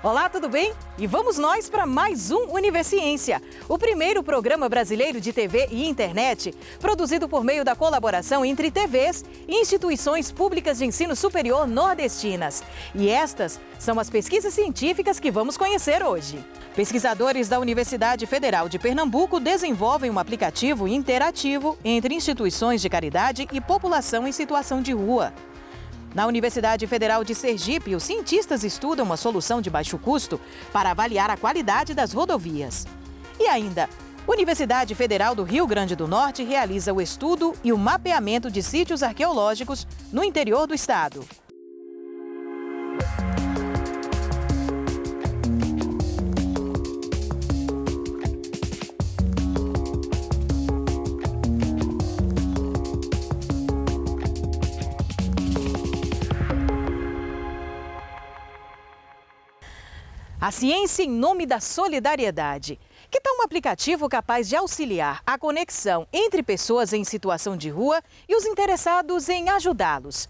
Olá, tudo bem? E vamos nós para mais um Universiência, o primeiro programa brasileiro de TV e internet, produzido por meio da colaboração entre TVs e instituições públicas de ensino superior nordestinas. E estas são as pesquisas científicas que vamos conhecer hoje. Pesquisadores da Universidade Federal de Pernambuco desenvolvem um aplicativo interativo entre instituições de caridade e população em situação de rua. Na Universidade Federal de Sergipe, os cientistas estudam uma solução de baixo custo para avaliar a qualidade das rodovias. E ainda, a Universidade Federal do Rio Grande do Norte realiza o estudo e o mapeamento de sítios arqueológicos no interior do estado. A ciência em nome da solidariedade. Que tal um aplicativo capaz de auxiliar a conexão entre pessoas em situação de rua e os interessados em ajudá-los?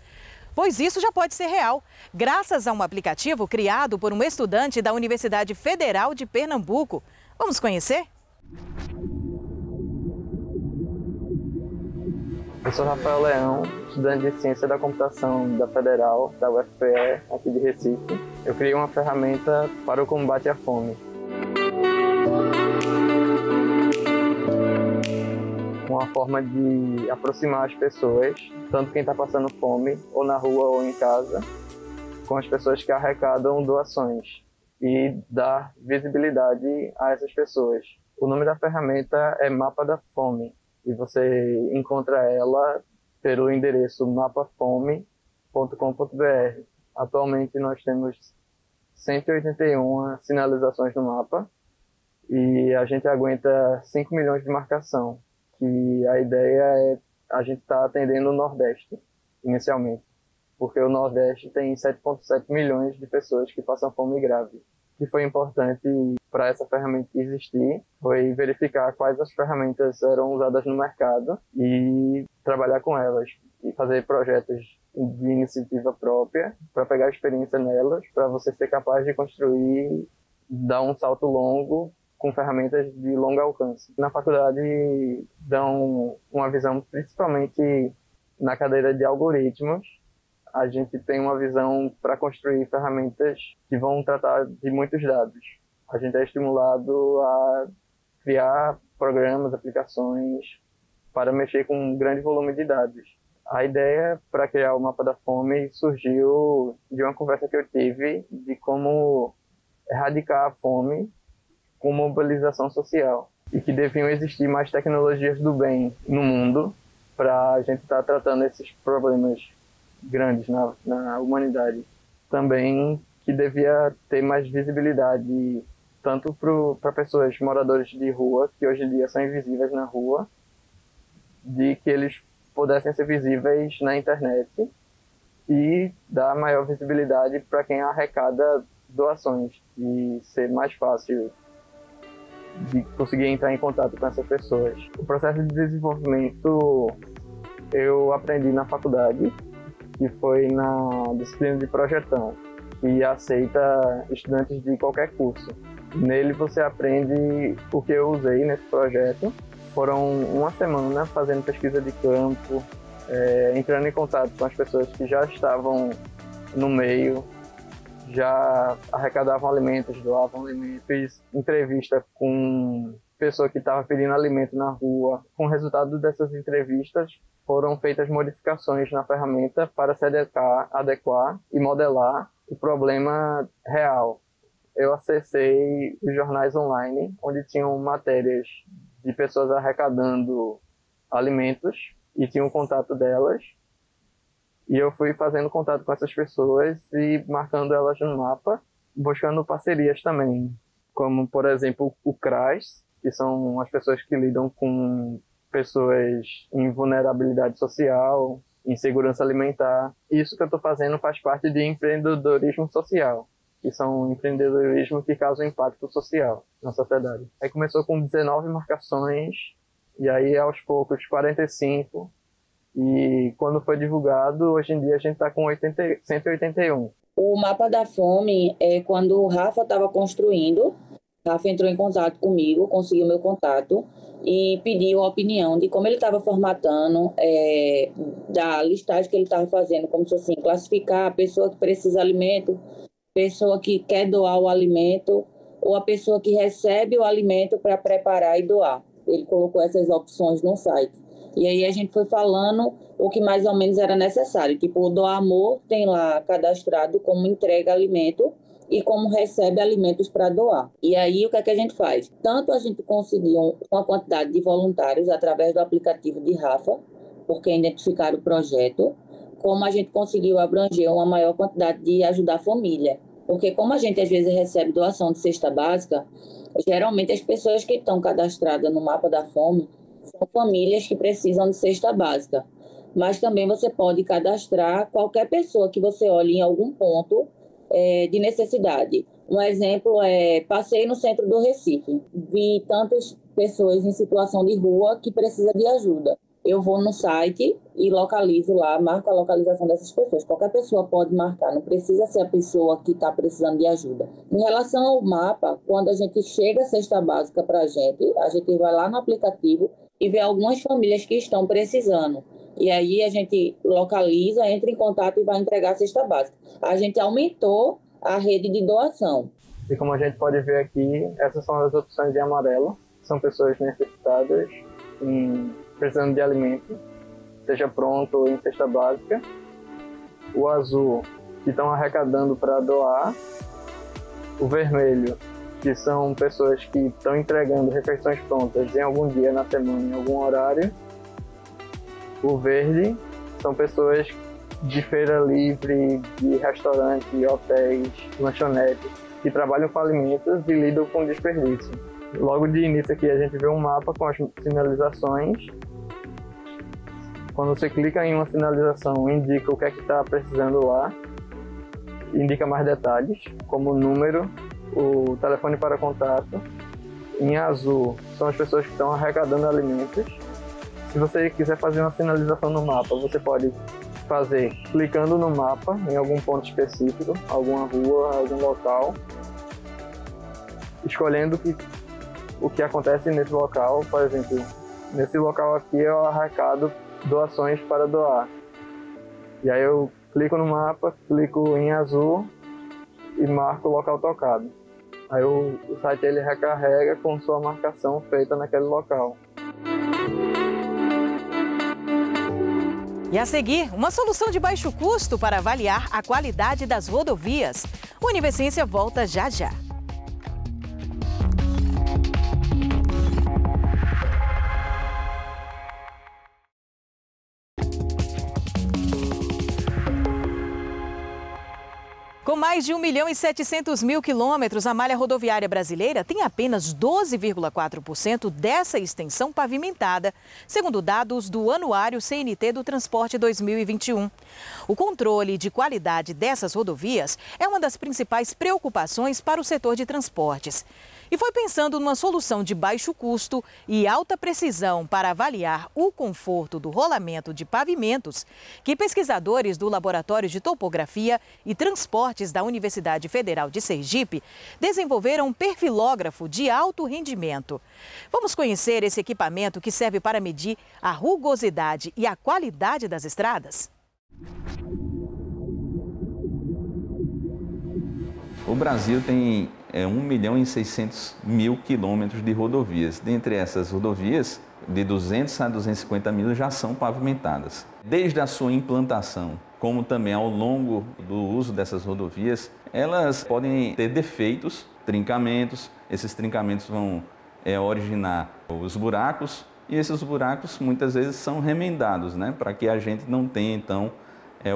Pois isso já pode ser real, graças a um aplicativo criado por um estudante da Universidade Federal de Pernambuco. Vamos conhecer? Eu sou Rafael Leão, estudante de Ciência da Computação da Federal, da UFPE, aqui de Recife. Eu criei uma ferramenta para o combate à fome. Uma forma de aproximar as pessoas, tanto quem está passando fome, ou na rua ou em casa, com as pessoas que arrecadam doações e dar visibilidade a essas pessoas. O nome da ferramenta é Mapa da Fome. E você encontra ela pelo endereço mapafome.com.br. Atualmente nós temos 181 sinalizações no mapa e a gente aguenta 5 milhões de marcação, que a ideia é a gente estar atendendo o Nordeste, inicialmente, porque o Nordeste tem 7,7 milhões de pessoas que passam fome grave. O que foi importante para essa ferramenta existir foi verificar quais as ferramentas eram usadas no mercado e trabalhar com elas e fazer projetos de iniciativa própria para pegar experiência nelas, para você ser capaz de construir, dar um salto longo com ferramentas de longo alcance. Na faculdade dão uma visão, principalmente na cadeira de algoritmos. A gente tem uma visão para construir ferramentas que vão tratar de muitos dados. A gente é estimulado a criar programas, aplicações para mexer com um grande volume de dados. A ideia para criar o Mapa da Fome surgiu de uma conversa que eu tive de como erradicar a fome com mobilização social e que deviam existir mais tecnologias do bem no mundo para a gente estar tratando esses problemas grandes na humanidade. Também que devia ter mais visibilidade tanto para pessoas moradores de rua, que hoje em dia são invisíveis na rua, de que eles pudessem ser visíveis na internet e dar maior visibilidade para quem arrecada doações e ser mais fácil de conseguir entrar em contato com essas pessoas. O processo de desenvolvimento eu aprendi na faculdade, que foi na disciplina de projetão, que aceita estudantes de qualquer curso. Nele você aprende o que eu usei nesse projeto. Foram uma semana fazendo pesquisa de campo, entrando em contato com as pessoas que já estavam no meio, já arrecadavam alimentos, doavam alimentos. Fiz entrevista com pessoa que estava pedindo alimento na rua. Com o resultado dessas entrevistas, foram feitas modificações na ferramenta para se adequar e modelar o problema real. Eu acessei os jornais online, onde tinham matérias de pessoas arrecadando alimentos e tinha um contato delas. E eu fui fazendo contato com essas pessoas e marcando elas no mapa, buscando parcerias também, como, por exemplo, o CRAS, que são as pessoas que lidam com pessoas em vulnerabilidade social, insegurança alimentar. Isso que eu estou fazendo faz parte de empreendedorismo social, que são empreendedorismo que causam impacto social na sociedade. Aí começou com 19 marcações, e aí aos poucos 45, e quando foi divulgado, hoje em dia a gente está com 181. O mapa da fome é quando o Rafa estava construindo. Rafa entrou em contato comigo, conseguiu meu contato e pediu a opinião de como ele estava formatando, da listagem que ele estava fazendo, como se assim, classificar a pessoa que precisa de alimento, pessoa que quer doar o alimento ou a pessoa que recebe o alimento para preparar e doar. Ele colocou essas opções no site. E aí a gente foi falando o que mais ou menos era necessário. Tipo, o Doar Amor tem lá cadastrado como entrega alimento e como recebe alimentos para doar. E aí o que é que a gente faz? Tanto a gente conseguiu uma quantidade de voluntários através do aplicativo de Rafa, porque identificaram o projeto, como a gente conseguiu abranger uma maior quantidade de ajudar a família. Porque como a gente às vezes recebe doação de cesta básica, geralmente as pessoas que estão cadastradas no mapa da fome são famílias que precisam de cesta básica. Mas também você pode cadastrar qualquer pessoa que você olhe em algum ponto de necessidade. Um exemplo passei no centro do Recife, vi tantas pessoas em situação de rua que precisam de ajuda. Eu vou no site e localizo lá, marco a localização dessas pessoas. Qualquer pessoa pode marcar, não precisa ser a pessoa que está precisando de ajuda. Em relação ao mapa, quando a gente chega a cesta básica para a gente vai lá no aplicativo e vê algumas famílias que estão precisando. E aí a gente localiza, entra em contato e vai entregar a cesta básica. A gente aumentou a rede de doação. E como a gente pode ver aqui, essas são as opções de amarelo. São pessoas necessitadas, precisando de alimento, seja pronto ou em cesta básica. O azul, que estão arrecadando para doar. O vermelho, que são pessoas que estão entregando refeições prontas em algum dia na semana, em algum horário. O verde são pessoas de feira livre, de restaurantes, hotéis, lanchonetes, que trabalham com alimentos e lidam com desperdício. Logo de início aqui a gente vê um mapa com as sinalizações. Quando você clica em uma sinalização, indica o que é que está precisando lá, indica mais detalhes, como o número, o telefone para contato. Em azul são as pessoas que estão arrecadando alimentos. Se você quiser fazer uma sinalização no mapa, você pode fazer clicando no mapa em algum ponto específico, alguma rua, algum local, escolhendo o que acontece nesse local. Por exemplo, nesse local aqui eu arrecado doações para doar. E aí eu clico no mapa, clico em azul e marco o local tocado. Aí o site ele recarrega com sua marcação feita naquele local. E a seguir, uma solução de baixo custo para avaliar a qualidade das rodovias. O Univerciência volta já já. Com mais de 1.700.000 quilômetros, a malha rodoviária brasileira tem apenas 12,4% dessa extensão pavimentada, segundo dados do Anuário CNT do Transporte 2021. O controle de qualidade dessas rodovias é uma das principais preocupações para o setor de transportes. E foi pensando numa solução de baixo custo e alta precisão para avaliar o conforto do rolamento de pavimentos que pesquisadores do Laboratório de Topografia e Transportes da Universidade Federal de Sergipe desenvolveram um perfilógrafo de alto rendimento. Vamos conhecer esse equipamento que serve para medir a rugosidade e a qualidade das estradas? O Brasil tem 1.600.000 quilômetros de rodovias. Dentre essas rodovias, de 200 a 250 mil já são pavimentadas. Desde a sua implantação, como também ao longo do uso dessas rodovias, elas podem ter defeitos, trincamentos. Esses trincamentos vão originar os buracos e esses buracos muitas vezes são remendados, para que a gente não tenha então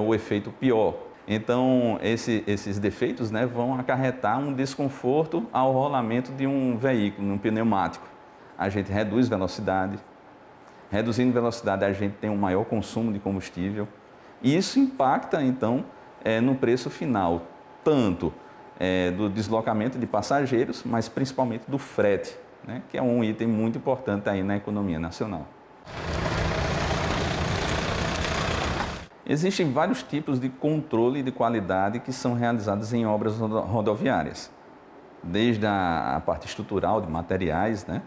o efeito pior. Então, esses defeitos vão acarretar um desconforto ao rolamento de um veículo, um pneumático. A gente reduz velocidade. Reduzindo velocidade, a gente tem um maior consumo de combustível. E isso impacta, então, no preço final, tanto do deslocamento de passageiros, mas principalmente do frete, que é um item muito importante aí na economia nacional. Existem vários tipos de controle de qualidade que são realizados em obras rodoviárias, desde a parte estrutural de materiais, né?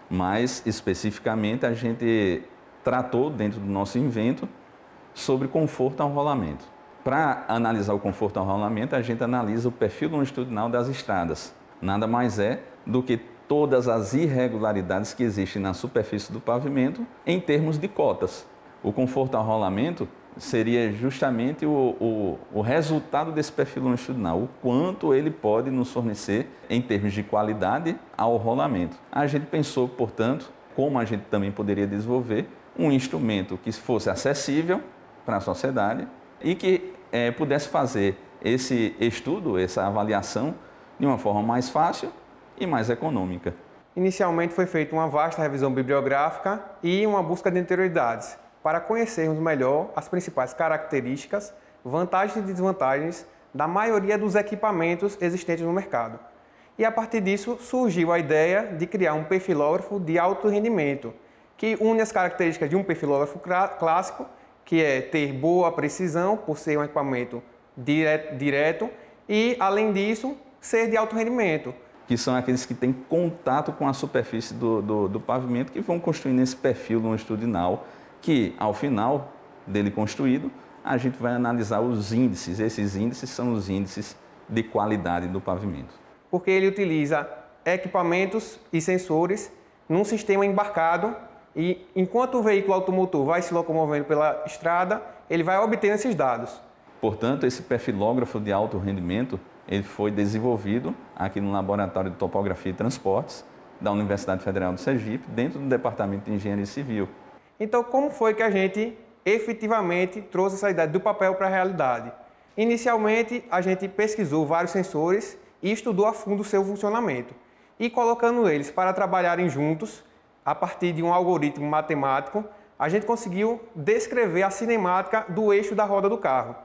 Mas especificamente a gente tratou dentro do nosso invento sobre conforto ao rolamento. Para analisar o conforto ao rolamento, a gente analisa o perfil longitudinal das estradas. Nada mais é do que todas as irregularidades que existem na superfície do pavimento em termos de cotas. O conforto ao rolamento seria justamente o resultado desse perfil longitudinal, o quanto ele pode nos fornecer em termos de qualidade ao rolamento. A gente pensou, portanto, como a gente também poderia desenvolver um instrumento que fosse acessível para a sociedade e que pudesse fazer esse estudo, essa avaliação, de uma forma mais fácil e mais econômica. Inicialmente foi feita uma vasta revisão bibliográfica e uma busca de interioridades, para conhecermos melhor as principais características, vantagens e desvantagens da maioria dos equipamentos existentes no mercado. E a partir disso surgiu a ideia de criar um perfilógrafo de alto rendimento, que une as características de um perfilógrafo clássico, que é ter boa precisão, por ser um equipamento direto, e, além disso, ser de alto rendimento. Que são aqueles que têm contato com a superfície do pavimento, que vão construindo esse perfil longitudinal, que, ao final dele construído, a gente vai analisar os índices. Esses índices são os índices de qualidade do pavimento. Porque ele utiliza equipamentos e sensores num sistema embarcado e, enquanto o veículo automotor vai se locomovendo pela estrada, ele vai obtendo esses dados. Portanto, esse perfilógrafo de alto rendimento, ele foi desenvolvido aqui no Laboratório de Topografia e Transportes da Universidade Federal do Sergipe, dentro do Departamento de Engenharia Civil. Então, como foi que a gente efetivamente trouxe essa ideia do papel para a realidade? Inicialmente, a gente pesquisou vários sensores e estudou a fundo o seu funcionamento. E colocando eles para trabalharem juntos, a partir de um algoritmo matemático, a gente conseguiu descrever a cinemática do eixo da roda do carro.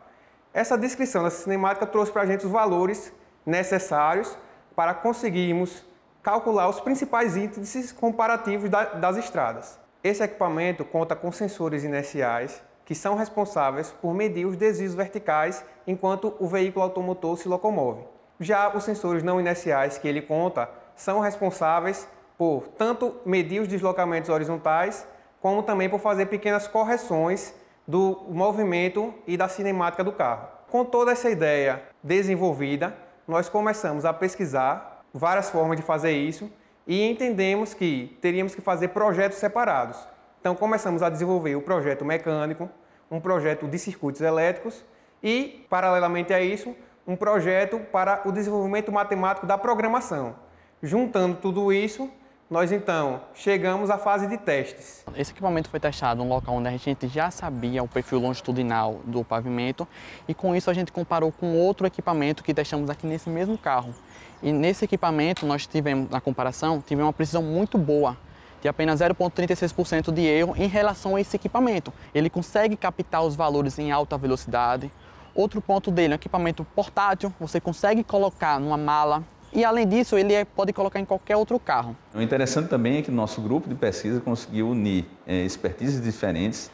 Essa descrição dessa cinemática trouxe para a gente os valores necessários para conseguirmos calcular os principais índices comparativos das estradas. Esse equipamento conta com sensores inerciais que são responsáveis por medir os desvios verticais enquanto o veículo automotor se locomove. Já os sensores não inerciais que ele conta são responsáveis por tanto medir os deslocamentos horizontais, como também por fazer pequenas correções do movimento e da cinemática do carro. Com toda essa ideia desenvolvida, nós começamos a pesquisar várias formas de fazer isso e entendemos que teríamos que fazer projetos separados. Então começamos a desenvolver o projeto mecânico, um projeto de circuitos elétricos e, paralelamente a isso, um projeto para o desenvolvimento matemático da programação. Juntando tudo isso, nós então chegamos à fase de testes. Esse equipamento foi testado em um local onde a gente já sabia o perfil longitudinal do pavimento e com isso a gente comparou com outro equipamento que testamos aqui nesse mesmo carro. E nesse equipamento nós tivemos, na comparação, uma precisão muito boa, de apenas 0,36% de erro em relação a esse equipamento. Ele consegue captar os valores em alta velocidade. Outro ponto dele é um equipamento portátil, você consegue colocar numa mala. E, além disso, ele pode colocar em qualquer outro carro. O interessante também é que nosso grupo de pesquisa conseguiu unir expertises diferentes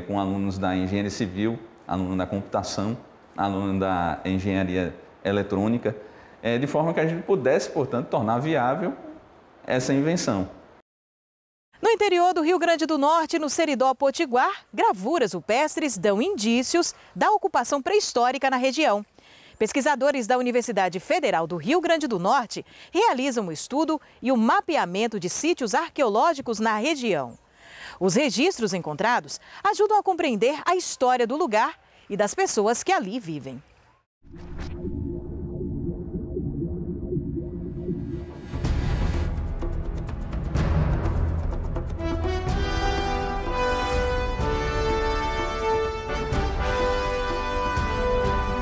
com alunos da engenharia civil, alunos da computação, alunos da engenharia eletrônica, de forma que a gente pudesse, portanto, tornar viável essa invenção. No interior do Rio Grande do Norte, no Seridó Potiguar, gravuras rupestres dão indícios da ocupação pré-histórica na região. Pesquisadores da Universidade Federal do Rio Grande do Norte realizam o estudo e o mapeamento de sítios arqueológicos na região. Os registros encontrados ajudam a compreender a história do lugar e das pessoas que ali vivem.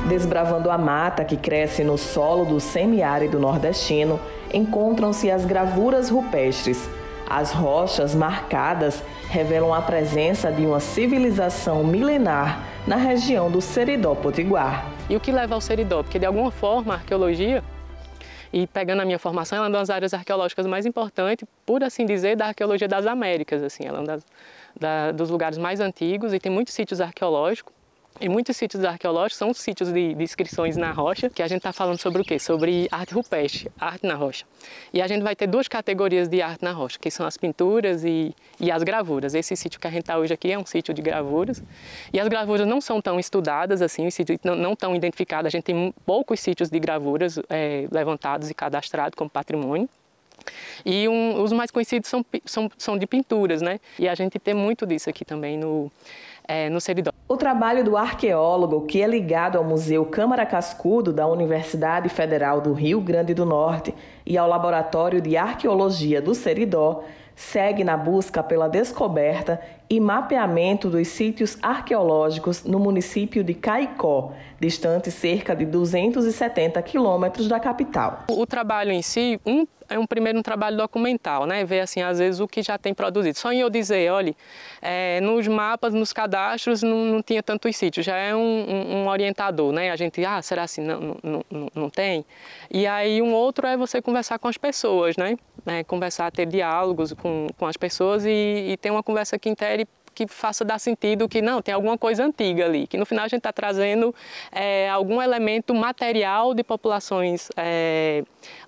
Desbravando a mata que cresce no solo do semiárido nordestino, encontram-se as gravuras rupestres. As rochas marcadas revelam a presença de uma civilização milenar na região do Seridó Potiguar. E o que leva ao Seridó? Porque, de alguma forma, a arqueologia, e pegando a minha formação, ela é uma das áreas arqueológicas mais importantes, por assim dizer, da arqueologia das Américas. Assim, ela é um dos lugares mais antigos e tem muitos sítios arqueológicos. E muitos sítios arqueológicos são sítios de inscrições na rocha, que a gente está falando sobre o quê? Sobre arte rupestre, arte na rocha. E a gente vai ter duas categorias de arte na rocha, que são as pinturas e as gravuras. Esse sítio que a gente está hoje aqui é um sítio de gravuras. E as gravuras não são tão estudadas assim, os sítios não tão identificados. A gente tem poucos sítios de gravuras levantados e cadastrados como patrimônio. E os mais conhecidos são de pinturas, né? E a gente tem muito disso aqui também no Seridó. O trabalho do arqueólogo, que é ligado ao Museu Câmara Cascudo da Universidade Federal do Rio Grande do Norte e ao Laboratório de Arqueologia do Seridó, segue na busca pela descoberta e mapeamento dos sítios arqueológicos no município de Caicó, distante cerca de 270 quilômetros da capital. O trabalho em si é um trabalho documental, né? Ver assim, às vezes, o que já tem produzido. Só em eu dizer, olha, nos mapas, nos cadastros, não tinha tantos sítios, já é um orientador, né? A gente, será assim? Não tem? E aí um outro é você conversar com as pessoas, né? Conversar, ter diálogos com as pessoas e ter uma conversa que faça dar sentido que não, tem alguma coisa antiga ali, que no final a gente está trazendo algum elemento material de populações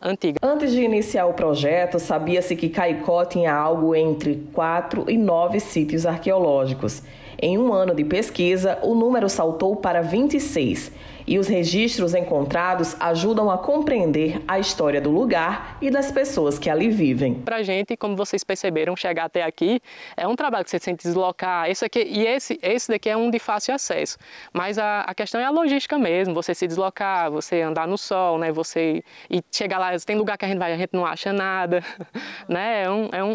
antigas. Antes de iniciar o projeto, sabia-se que Caicó tinha algo entre 4 e 9 sítios arqueológicos. Em um ano de pesquisa, o número saltou para 26. E os registros encontrados ajudam a compreender a história do lugar e das pessoas que ali vivem. Para a gente, como vocês perceberam, chegar até aqui é um trabalho que você sente deslocar. Esse daqui é um de fácil acesso. Mas a questão é a logística mesmo, você se deslocar, você andar no sol, né? E chegar lá, tem lugar que a gente não acha nada. Né?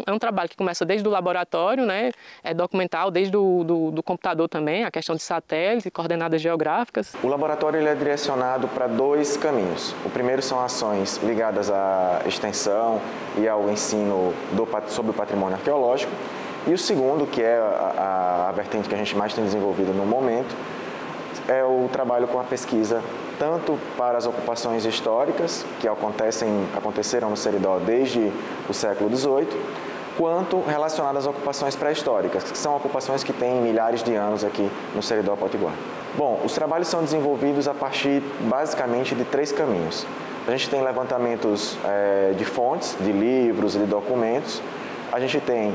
É um trabalho que começa desde o laboratório, né? É documental, desde do computador também, a questão de satélite, coordenadas geográficas. O laboratório ele é direcionado para 2 caminhos. O primeiro são ações ligadas à extensão e ao ensino sobre o patrimônio arqueológico. E o segundo, que é a vertente que a gente mais tem desenvolvido no momento, é o trabalho com a pesquisa, tanto para as ocupações históricas, que aconteceram no Seridó desde o século XVIII, quanto relacionadas às ocupações pré-históricas, que são ocupações que têm milhares de anos aqui no Seridó Potiguar. Bom, os trabalhos são desenvolvidos a partir, basicamente, de 3 caminhos. A gente tem levantamentos de fontes, de livros e de documentos. A gente tem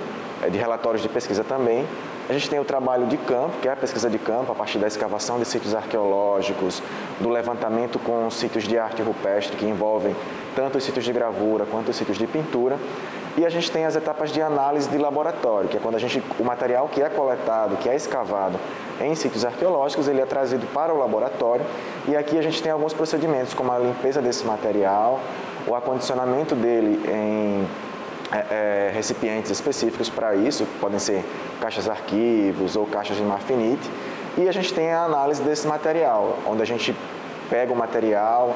de relatórios de pesquisa também. A gente tem o trabalho de campo, que é a pesquisa de campo, a partir da escavação de sítios arqueológicos, do levantamento com sítios de arte rupestre, que envolvem tanto os sítios de gravura quanto os sítios de pintura. E a gente tem as etapas de análise de laboratório, que é quando o material que é coletado, que é escavado em sítios arqueológicos, ele é trazido para o laboratório. E aqui a gente tem alguns procedimentos, como a limpeza desse material, o acondicionamento dele em recipientes específicos para isso, que podem ser caixas arquivos ou caixas de marfinite. E a gente tem a análise desse material, onde a gente pega o material,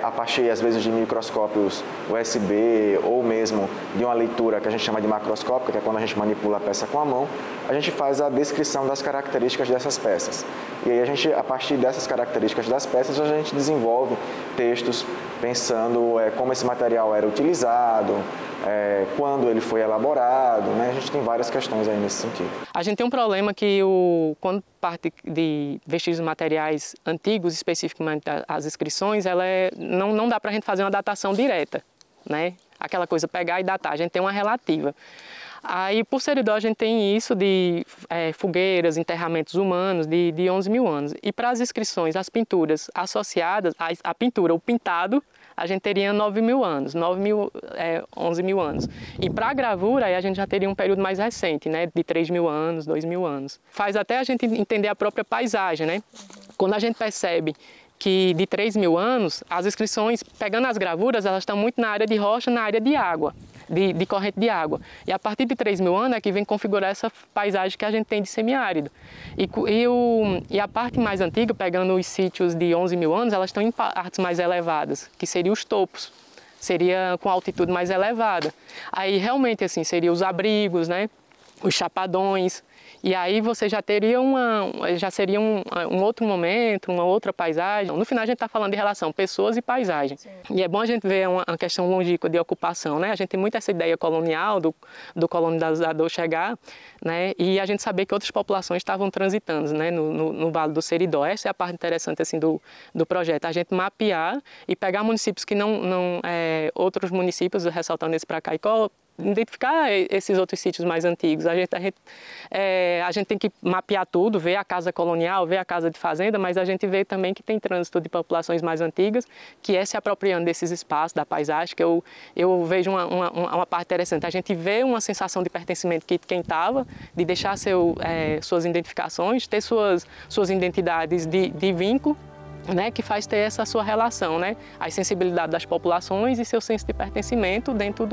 a partir, às vezes, de microscópios USB ou mesmo de uma leitura que a gente chama de macroscópica, que é quando a gente manipula a peça com a mão, a gente faz a descrição das características dessas peças. E aí a partir dessas características das peças, a gente desenvolve textos pensando como esse material era utilizado, quando ele foi elaborado, né? A gente tem várias questões aí nesse sentido. A gente tem um problema que quando parte de vestígios materiais antigos, especificamente as inscrições, não dá para a gente fazer uma datação direta, né? Aquela coisa, pegar e datar, a gente tem uma relativa. Aí, por Seridó, a gente tem isso de fogueiras, enterramentos humanos de 11 mil anos. E para as inscrições, as pinturas associadas, a pintura, o pintado, a gente teria 9 mil anos, 11 mil anos. E para a gravura, aí a gente já teria um período mais recente, né, de 3 mil anos, 2 mil anos. Faz até a gente entender a própria paisagem, né? Quando a gente percebe que de 3 mil anos, as inscrições, pegando as gravuras, elas estão muito na área de rocha, na área de água, de corrente de água. E a partir de 3 mil anos é que vem configurar essa paisagem que a gente tem de semiárido. E a parte mais antiga, pegando os sítios de 11 mil anos, elas estão em partes mais elevadas, que seriam os topos, seria com altitude mais elevada. Aí realmente assim, seriam os abrigos, né? os chapadões. E aí você já teria seria um outro momento, uma outra paisagem. No final a gente está falando de relação pessoas e paisagem. Sim. E é bom a gente ver uma questão longínqua de ocupação, né? A gente tem muito essa ideia colonial do colonizador chegar, né? E a gente saber que outras populações estavam transitando, né? No Vale do Seridó. Essa é a parte interessante assim do projeto. A gente mapear e pegar municípios que outros municípios, ressaltando esse para Caicó, identificar esses outros sítios mais antigos. A gente tem que mapear tudo, ver a casa colonial, ver a casa de fazenda, mas a gente vê também que tem trânsito de populações mais antigas, que é se apropriando desses espaços, da paisagem, que eu vejo uma parte interessante. A gente vê uma sensação de pertencimento que quem estava, de deixar suas identificações, ter suas identidades de vínculo, né, que faz ter essa sua relação, né, a sensibilidade das populações e seu senso de pertencimento dentro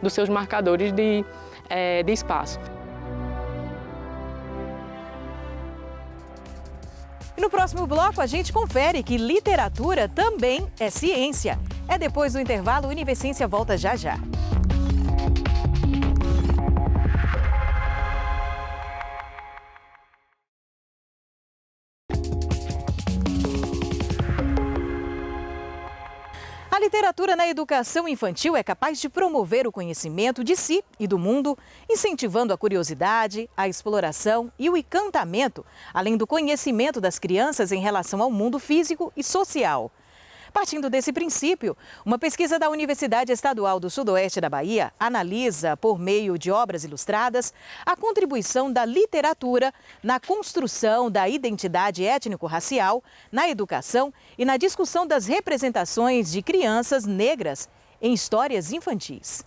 dos seus marcadores de espaço. E no próximo bloco a gente confere que literatura também é ciência. É depois do intervalo, o Universiência volta já já. A literatura na educação infantil é capaz de promover o conhecimento de si e do mundo, incentivando a curiosidade, a exploração e o encantamento, além do conhecimento das crianças em relação ao mundo físico e social. Partindo desse princípio, uma pesquisa da Universidade Estadual do Sudoeste da Bahia analisa, por meio de obras ilustradas, a contribuição da literatura na construção da identidade étnico-racial, na educação e na discussão das representações de crianças negras em histórias infantis.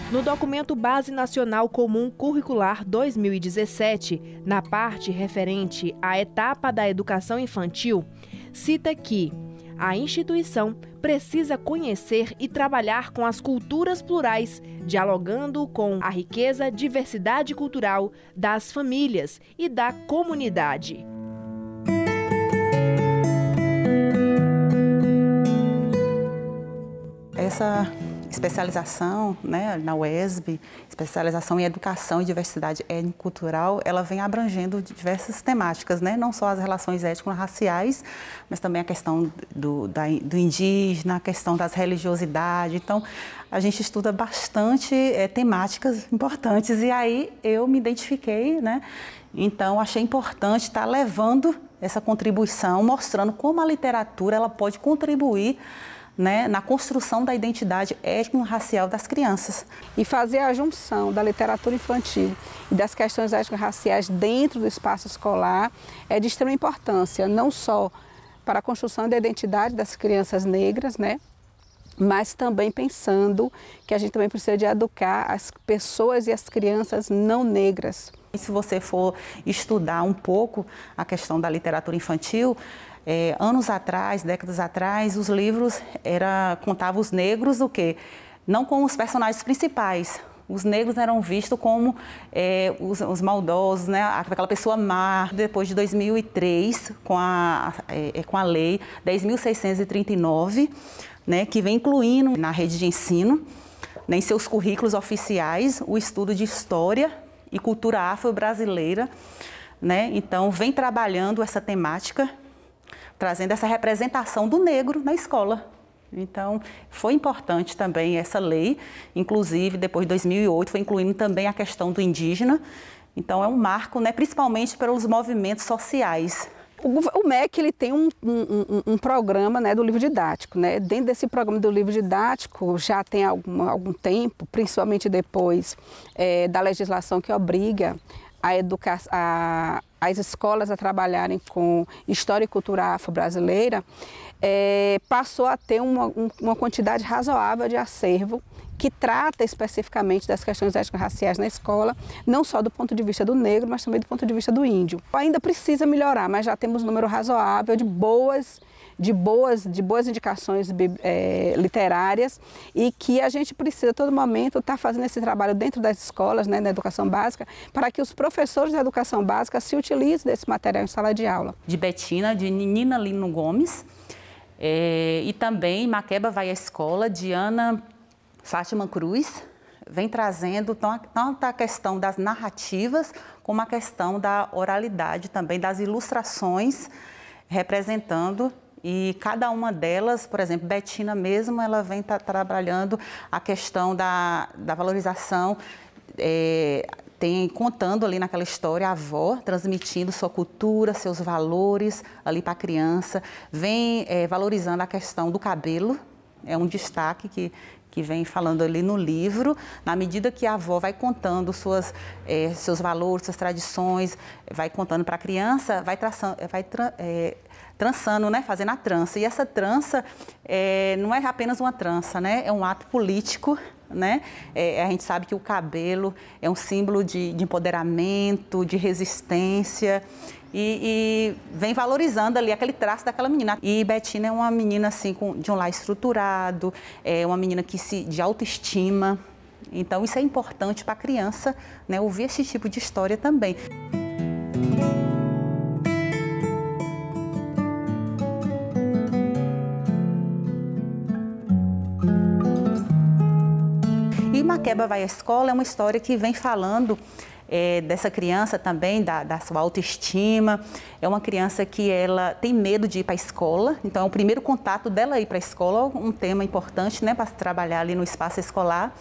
No documento Base Nacional Comum Curricular 2017, na parte referente à etapa da educação infantil, cita que a instituição precisa conhecer e trabalhar com as culturas plurais, dialogando com a riqueza, diversidade cultural das famílias e da comunidade. Essa especialização, né, na UESB, especialização em educação e diversidade étnico-cultural, ela vem abrangendo diversas temáticas, né, não só as relações étnico-raciais, mas também a questão do indígena, a questão das religiosidades. Então, a gente estuda bastante temáticas importantes e aí eu me identifiquei, né, então achei importante estar levando essa contribuição, mostrando como a literatura ela pode contribuir, né, na construção da identidade étnico-racial das crianças. E fazer a junção da literatura infantil e das questões étnico-raciais dentro do espaço escolar é de extrema importância, não só para a construção da identidade das crianças negras, né, mas também pensando que a gente também precisa de educar as pessoas e as crianças não negras. E se você for estudar um pouco a questão da literatura infantil, anos atrás, décadas atrás, os livros contavam os negros o quê? Não como os personagens principais. Os negros eram vistos como os maldosos, né? Aquela pessoa má. Depois de 2003, com a lei 10.639, né? Que vem incluindo na rede de ensino, né, em seus currículos oficiais, o estudo de história e cultura afro-brasileira, né? Então, vem trabalhando essa temática, trazendo essa representação do negro na escola. Então, foi importante também essa lei, inclusive, depois de 2008, foi incluindo também a questão do indígena. Então, é um marco, né, principalmente pelos movimentos sociais. O MEC ele tem um programa, né, do livro didático. Né? Dentro desse programa do livro didático, já tem algum tempo, principalmente depois da legislação que obriga as escolas a trabalharem com história e cultura afro-brasileira, passou a ter uma quantidade razoável de acervo que trata especificamente das questões étnico-raciais na escola, não só do ponto de vista do negro, mas também do ponto de vista do índio. Ainda precisa melhorar, mas já temos um número razoável de boas indicações literárias e que a gente precisa, a todo momento, estar fazendo esse trabalho dentro das escolas, né, da educação básica, para que os professores da educação básica se utilizem desse material em sala de aula. De Betina, de Nina Lino Gomes, e também Maqueba Vai à Escola, de Ana Fátima Cruz, vem trazendo tanto a questão das narrativas como a questão da oralidade também, das ilustrações representando. E cada uma delas, por exemplo, Betina mesmo, ela vem trabalhando a questão da valorização, contando ali naquela história a avó, transmitindo sua cultura, seus valores ali para a criança, vem valorizando a questão do cabelo, é um destaque que vem falando ali no livro, na medida que a avó vai contando seus valores, suas tradições, vai contando para a criança, vai trançando, né? Fazendo a trança. E essa trança não é apenas uma trança, né? É um ato político, né? A gente sabe que o cabelo é um símbolo de empoderamento, de resistência e vem valorizando ali aquele traço daquela menina. E Betina é uma menina assim, de um lar estruturado, é uma menina de autoestima. Então isso é importante para a criança, né? Ouvir esse tipo de história também. E Maqueba Vai à Escola é uma história que vem falando dessa criança também, da sua autoestima. É uma criança que ela tem medo de ir para a escola, então é o primeiro contato dela ir para a escola, um tema importante, né, para trabalhar ali no espaço escolar.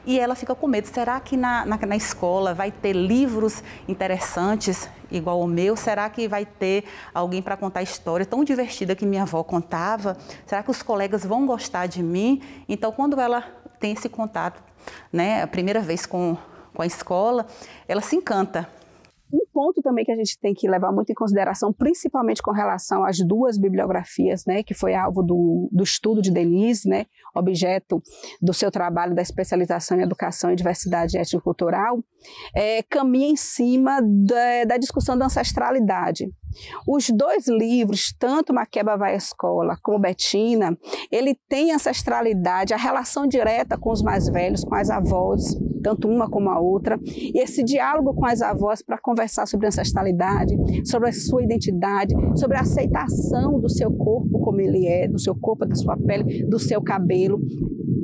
E ela fica com medo, será que na escola vai ter livros interessantes igual o meu? Será que vai ter alguém para contar a história tão divertida que minha avó contava? Será que os colegas vão gostar de mim? Então, quando ela tem esse contato, né, a primeira vez com a escola, ela se encanta. Um ponto também que a gente tem que levar muito em consideração, principalmente com relação às duas bibliografias, né, que foi alvo do estudo de Denise, né, objeto do seu trabalho da especialização em educação e diversidade étnico-cultural, caminha em cima da discussão da ancestralidade. Os dois livros, tanto Maqueba Vai à Escola como Betina, ele tem ancestralidade, a relação direta com os mais velhos, com as avós, tanto uma como a outra, e esse diálogo com as avós para conversar sobre ancestralidade, sobre a sua identidade, sobre a aceitação do seu corpo como ele é, do seu corpo, da sua pele, do seu cabelo.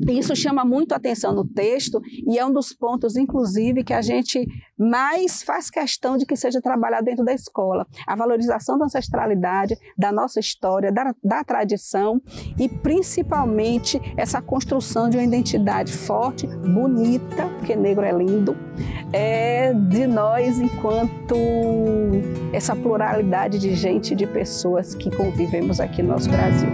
E isso chama muito a atenção no texto e é um dos pontos, inclusive, que a gente mais faz questão de que seja trabalhado dentro da escola. A valorização da ancestralidade, da nossa história, da tradição e, principalmente, essa construção de uma identidade forte, bonita, porque negro é lindo, de nós enquanto essa pluralidade de gente, de pessoas que convivemos aqui no nosso Brasil.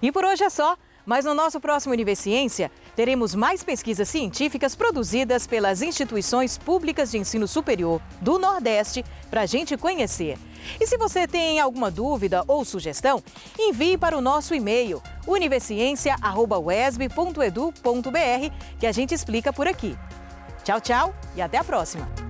E por hoje é só, mas no nosso próximo Univerciência teremos mais pesquisas científicas produzidas pelas instituições públicas de ensino superior do Nordeste para a gente conhecer. E se você tem alguma dúvida ou sugestão, envie para o nosso e-mail universiencia@uesb.edu.br que a gente explica por aqui. Tchau, tchau e até a próxima!